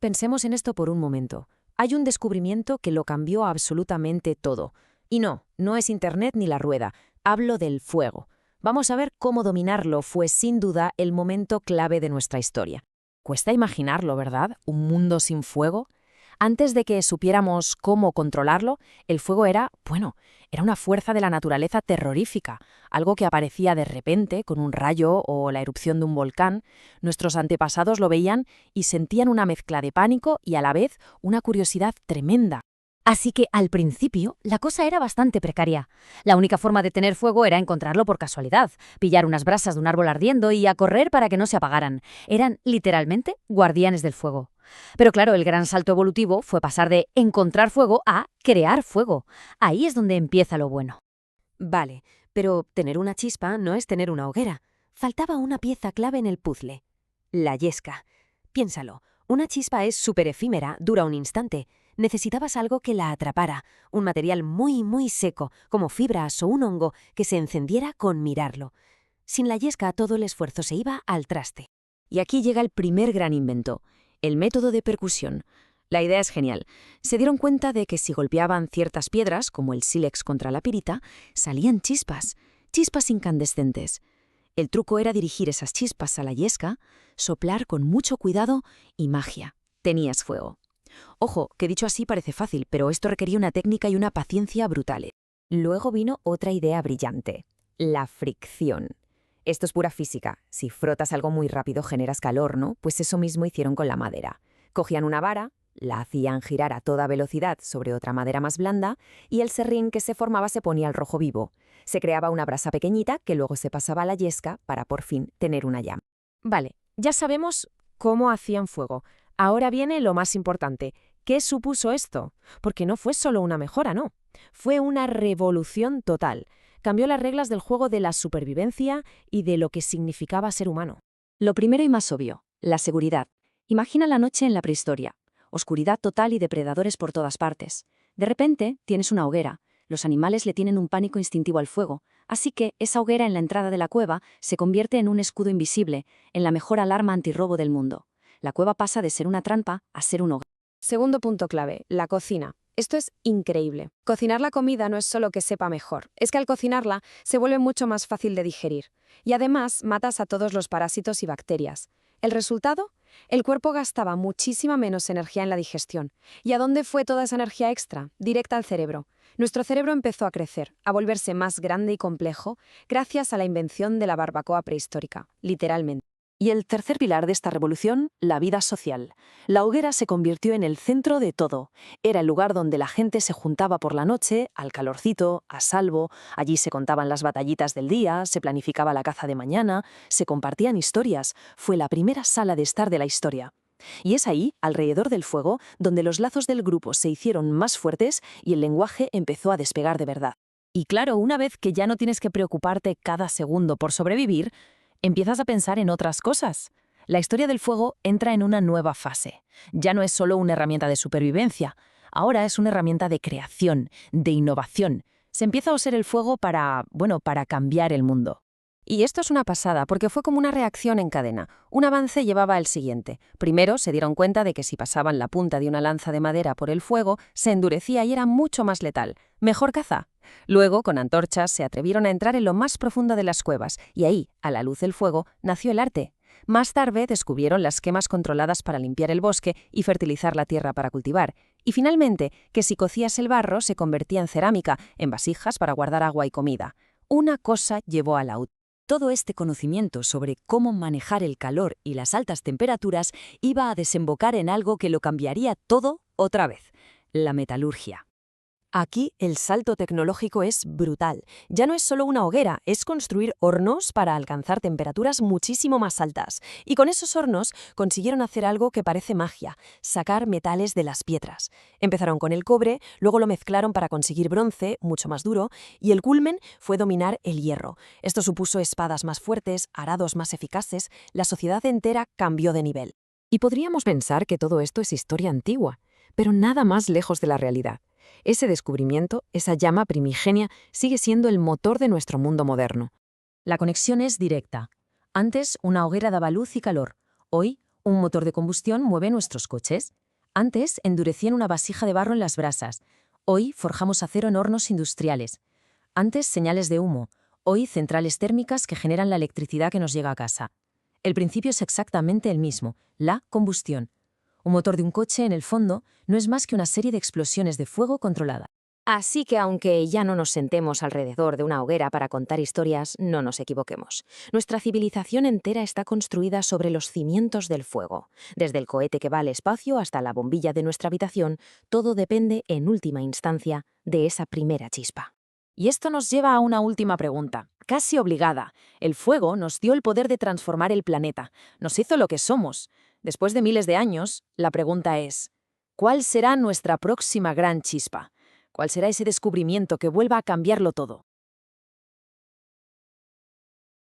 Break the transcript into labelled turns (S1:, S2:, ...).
S1: Pensemos en esto por un momento. Hay un descubrimiento que lo cambió absolutamente todo. Y no es Internet ni la rueda. Hablo del fuego. Vamos a ver cómo dominarlo fue sin duda el momento clave de nuestra historia. Cuesta imaginarlo, ¿verdad? ¿Un mundo sin fuego? Antes de que supiéramos cómo controlarlo, el fuego era una fuerza de la naturaleza terrorífica, algo que aparecía de repente con un rayo o la erupción de un volcán. Nuestros antepasados lo veían y sentían una mezcla de pánico y a la vez una curiosidad tremenda.
S2: Así que al principio la cosa era bastante precaria. La única forma de tener fuego era encontrarlo por casualidad, pillar unas brasas de un árbol ardiendo y a correr para que no se apagaran. Eran literalmente guardianes del fuego. Pero claro, el gran salto evolutivo fue pasar de encontrar fuego a crear fuego. Ahí es donde empieza lo bueno.
S1: Vale, pero tener una chispa no es tener una hoguera. Faltaba una pieza clave en el puzzle. La yesca. Piénsalo, una chispa es súper efímera, dura un instante. Necesitabas algo que la atrapara, un material muy seco, como fibras o un hongo, que se encendiera con mirarlo. Sin la yesca todo el esfuerzo se iba al traste. Y aquí llega el primer gran invento, el método de percusión. La idea es genial. Se dieron cuenta de que si golpeaban ciertas piedras, como el sílex contra la pirita, salían chispas incandescentes. El truco era dirigir esas chispas a la yesca, soplar con mucho cuidado y magia. Tenías fuego. Ojo, que dicho así parece fácil, pero esto requería una técnica y una paciencia brutales. Luego vino otra idea brillante, la fricción. Esto es pura física. Si frotas algo muy rápido generas calor, ¿no? Pues eso mismo hicieron con la madera. Cogían una vara, la hacían girar a toda velocidad sobre otra madera más blanda y el serrín que se formaba se ponía al rojo vivo. Se creaba una brasa pequeñita que luego se pasaba a la yesca para por fin tener una llama. Vale, ya sabemos cómo hacían fuego. Ahora viene lo más importante. ¿Qué supuso esto? Porque no fue solo una mejora, no. Fue una revolución total. Cambió las reglas del juego de la supervivencia y de lo que significaba ser humano.
S3: Lo primero y más obvio, la seguridad. Imagina la noche en la prehistoria. Oscuridad total y depredadores por todas partes. De repente, tienes una hoguera. Los animales le tienen un pánico instintivo al fuego, así que esa hoguera en la entrada de la cueva se convierte en un escudo invisible, en la mejor alarma antirrobo del mundo. La cueva pasa de ser una trampa a ser un hogar.
S1: Segundo punto clave, la cocina. Esto es increíble. Cocinar la comida no es solo que sepa mejor, es que al cocinarla se vuelve mucho más fácil de digerir. Y además matas a todos los parásitos y bacterias. ¿El resultado? El cuerpo gastaba muchísima menos energía en la digestión. ¿Y a dónde fue toda esa energía extra? Directa al cerebro. Nuestro cerebro empezó a crecer, a volverse más grande y complejo, gracias a la invención de la barbacoa prehistórica, literalmente.
S3: Y el tercer pilar de esta revolución, la vida social. La hoguera se convirtió en el centro de todo. Era el lugar donde la gente se juntaba por la noche, al calorcito, a salvo. Allí se contaban las batallitas del día, se planificaba la caza de mañana, se compartían historias. Fue la primera sala de estar de la historia. Y es ahí, alrededor del fuego, donde los lazos del grupo se hicieron más fuertes y el lenguaje empezó a despegar de verdad.
S1: Y claro, una vez que ya no tienes que preocuparte cada segundo por sobrevivir, empiezas a pensar en otras cosas. La historia del fuego entra en una nueva fase. Ya no es solo una herramienta de supervivencia, ahora es una herramienta de creación, de innovación. Se empieza a usar el fuego para cambiar el mundo. Y esto es una pasada, porque fue como una reacción en cadena. Un avance llevaba al siguiente. Primero se dieron cuenta de que si pasaban la punta de una lanza de madera por el fuego, se endurecía y era mucho más letal. Mejor caza. Luego, con antorchas, se atrevieron a entrar en lo más profundo de las cuevas, y ahí, a la luz del fuego, nació el arte. Más tarde descubrieron las quemas controladas para limpiar el bosque y fertilizar la tierra para cultivar. Y finalmente, que si cocías el barro se convertía en cerámica, en vasijas para guardar agua y comida. Una cosa llevó a la otra.
S3: Todo este conocimiento sobre cómo manejar el calor y las altas temperaturas iba a desembocar en algo que lo cambiaría todo otra vez: la metalurgia.
S1: Aquí el salto tecnológico es brutal. Ya no es solo una hoguera, es construir hornos para alcanzar temperaturas muchísimo más altas. Y con esos hornos consiguieron hacer algo que parece magia, sacar metales de las piedras. Empezaron con el cobre, luego lo mezclaron para conseguir bronce, mucho más duro, y el culmen fue dominar el hierro. Esto supuso espadas más fuertes, arados más eficaces, la sociedad entera cambió de nivel. Y podríamos pensar que todo esto es historia antigua, pero nada más lejos de la realidad. Ese descubrimiento, esa llama primigenia, sigue siendo el motor de nuestro mundo moderno.
S2: La conexión es directa. Antes, una hoguera daba luz y calor. Hoy,
S3: Un motor de combustión mueve nuestros coches. Antes endurecían una vasija de barro en las brasas. Hoy forjamos acero en hornos industriales. Antes señales de humo. Hoy centrales térmicas que generan la electricidad que nos llega a casa. El principio es exactamente el mismo, la combustión. Un motor de un coche, en el fondo, no es más que una serie de explosiones de fuego controlada.
S1: Así que aunque ya no nos sentemos alrededor de una hoguera para contar historias, no nos equivoquemos. Nuestra civilización entera está construida sobre los cimientos del fuego. Desde el cohete que va al espacio hasta la bombilla de nuestra habitación, todo depende, en última instancia, de esa primera chispa.
S3: Y esto nos lleva a una última pregunta, casi obligada. El fuego nos dio el poder de transformar el planeta, nos hizo lo que somos. Después de miles de años, la pregunta es, ¿cuál será nuestra próxima gran chispa? ¿Cuál será ese descubrimiento que vuelva a cambiarlo todo?